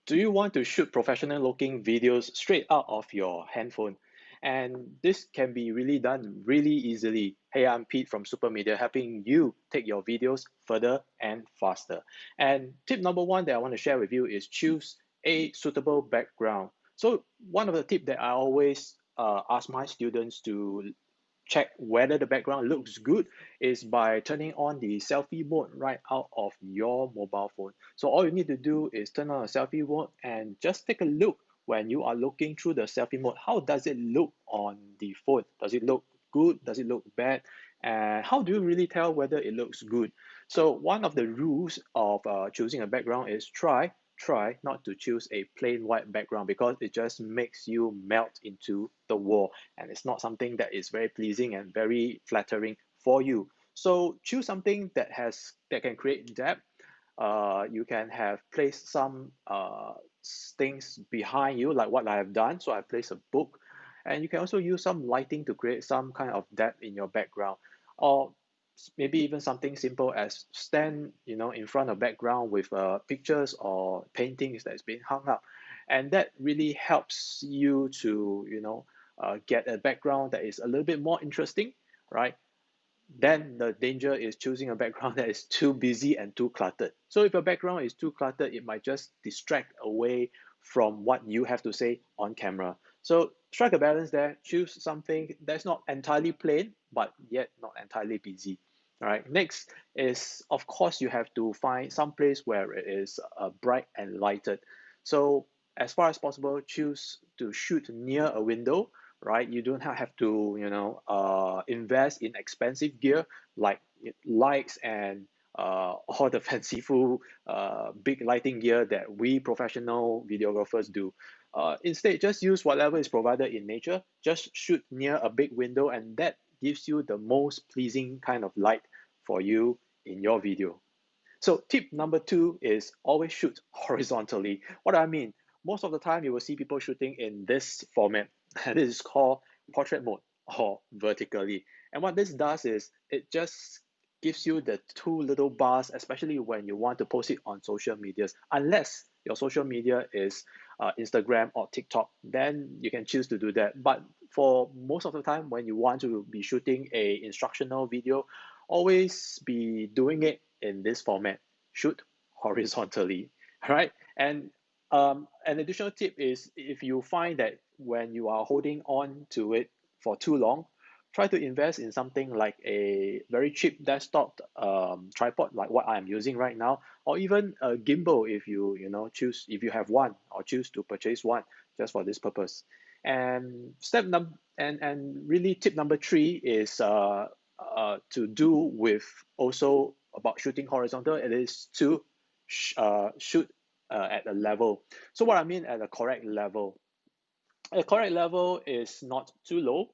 Do you want to shoot professional looking videos straight out of your handphone? And this can be really done really easily. Hey, I'm Pete from Super Media, helping you take your videos further and faster. And tip number one that I want to share with you is choose a suitable background. So one of the tips that I always ask my students to check whether the background looks good is by turning on the selfie mode right out of your mobile phone. So all you need to do is turn on a selfie mode and just take a look when you are looking through the selfie mode. How does it look on the phone? Does it look good? Does it look bad? And how do you really tell whether it looks good? So one of the rules of choosing a background is try not to choose a plain white background because it just makes you melt into the wall, and it's not something that is very pleasing and very flattering for you. So choose something that can create depth. You can have placed some things behind you, like what I have done. So I placed a book, and you can also use some lighting to create some kind of depth in your background, or maybe even something simple as stand, in front of background with pictures or paintings that's been hung up, and that really helps you to, get a background that is a little bit more interesting, right? Then the danger is choosing a background that is too busy and too cluttered. So if your background is too cluttered, it might just distract away from what you have to say on camera. So strike a balance there. Choose something that's not entirely plain, but yet not entirely busy. All right. Next is, of course, you have to find some place where it is bright and lighted. So as far as possible, choose to shoot near a window, right? You don't have to, invest in expensive gear like lights and all the fanciful big lighting gear that we professional videographers do. Instead, just use whatever is provided in nature. Just shoot near a big window, and that gives you the most pleasing kind of light for you in your video. So tip number two is always shoot horizontally. What do I mean? Most of the time you will see people shooting in this format. This is called portrait mode or vertically. And what this does is it just gives you the two little bars, especially when you want to post it on social medias. Unless your social media is Instagram or TikTok, then you can choose to do that. But for most of the time, when you want to be shooting a instructional video, always be doing it in this format. Shoot horizontally, right? And an additional tip is if you find that when you are holding on to it for too long, try to invest in something like a very cheap desktop tripod like what I'm using right now, or even a gimbal if choose, if you have one or choose to purchase one just for this purpose. And and really tip number three is to do with also about shooting horizontal. It is to shoot at a level. So what I mean at a correct level, a correct level is not too low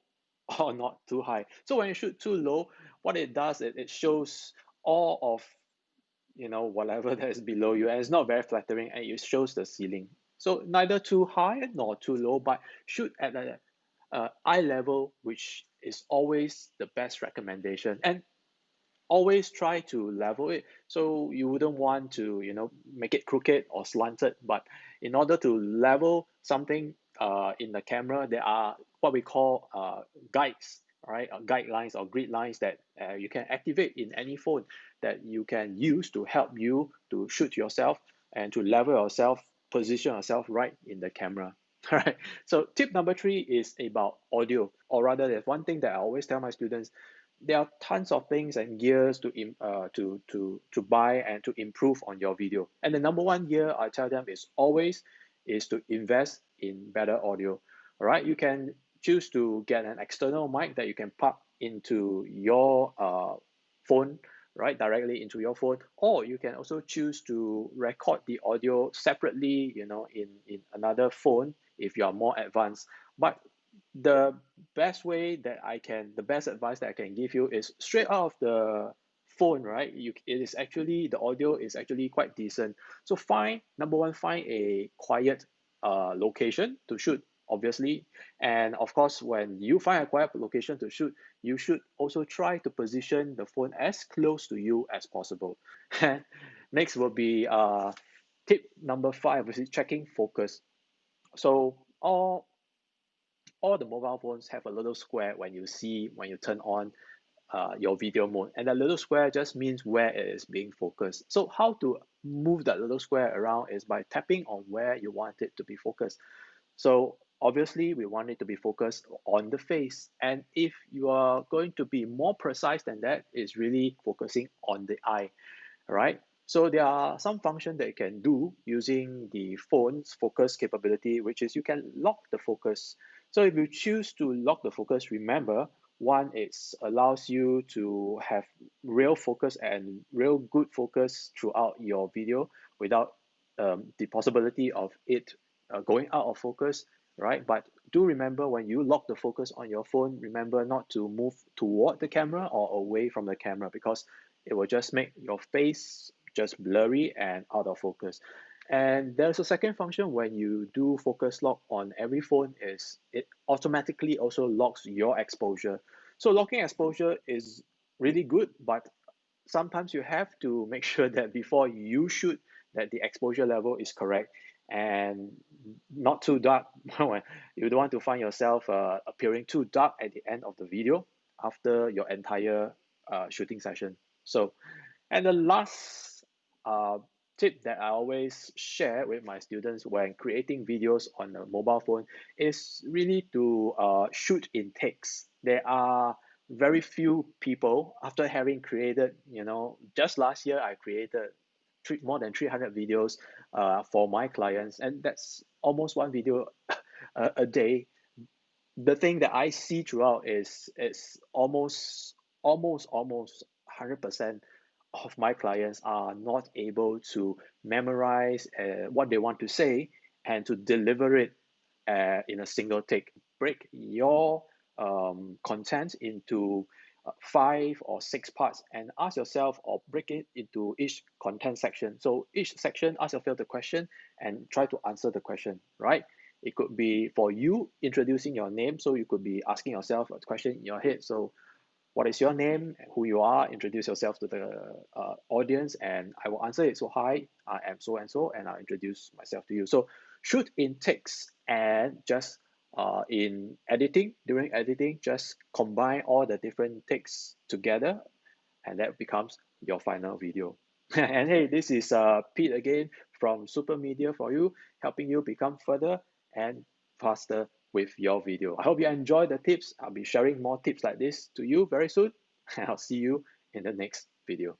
or not too high. So when you shoot too low, what it does, it shows all of whatever that is below you, and it's not very flattering, and it shows the ceiling. So neither too high nor too low, but shoot at a eye level, which is always the best recommendation. And always try to level it, so you wouldn't want to make it crooked or slanted, but in order to level something in the camera, there are what we call guides, right? Guidelines or grid lines that you can activate in any phone that you can use to help you to shoot yourself and to level yourself, position yourself right in the camera. All right. So tip number three is about audio, or rather, there's one thing that I always tell my students: there are tons of things and gears to buy and to improve on your video. And the number one gear I tell them is to invest in better audio. All right, you can choose to get an external mic that you can plug into your phone, right, directly into your phone, or you can also choose to record the audio separately, in another phone if you are more advanced. But the the best advice that I can give you is straight out of the phone, right? It is actually, the audio is actually quite decent. So number one, find a quiet location to shoot, obviously. And of course, when you find a quiet location to shoot, you should also try to position the phone as close to you as possible. Next will be tip number 5 is checking focus. So all the mobile phones have a little square when you turn on your video mode, and that little square just means where it is being focused. So how to move that little square around is by tapping on where you want it to be focused. So obviously we want it to be focused on the face, and if you are going to be more precise than that, it's really focusing on the eye. Right? So there are some functions that you can do using the phone's focus capability, which is you can lock the focus. So if you choose to lock the focus, remember, one, it allows you to have real focus and real good focus throughout your video without the possibility of it going out of focus, right? But do remember, when you lock the focus on your phone, remember not to move toward the camera or away from the camera, because it will just make your face just blurry and out of focus. And there's a second function when you do focus lock on every phone, is it automatically also locks your exposure. So locking exposure is really good, but sometimes you have to make sure that before you shoot, that the exposure level is correct and not too dark. You don't want to find yourself appearing too dark at the end of the video after your entire shooting session. So, and the last tip that I always share with my students when creating videos on a mobile phone is really to shoot in takes. There are very few people, after having created, just last year I created more than 300 videos for my clients, and that's almost one video a day. The thing that I see throughout is it's almost 100% of my clients are not able to memorize what they want to say and to deliver it in a single take. Break your content into 5 or 6 parts and ask yourself, or break it into each content section. So each section, ask yourself the question and try to answer the question, right? It could be for you introducing your name. So you could be asking yourself a question in your head. So what is your name, who you are, introduce yourself to the audience, and I will answer it. So hi, I am so and so, and I'll introduce myself to you. So shoot in takes, and just during editing, just combine all the different takes together, and that becomes your final video. And hey, this is Pete again from Super Media for you, helping you become further and faster with your video. I hope you enjoy the tips. I'll be sharing more tips like this to you very soon. I'll see you in the next video.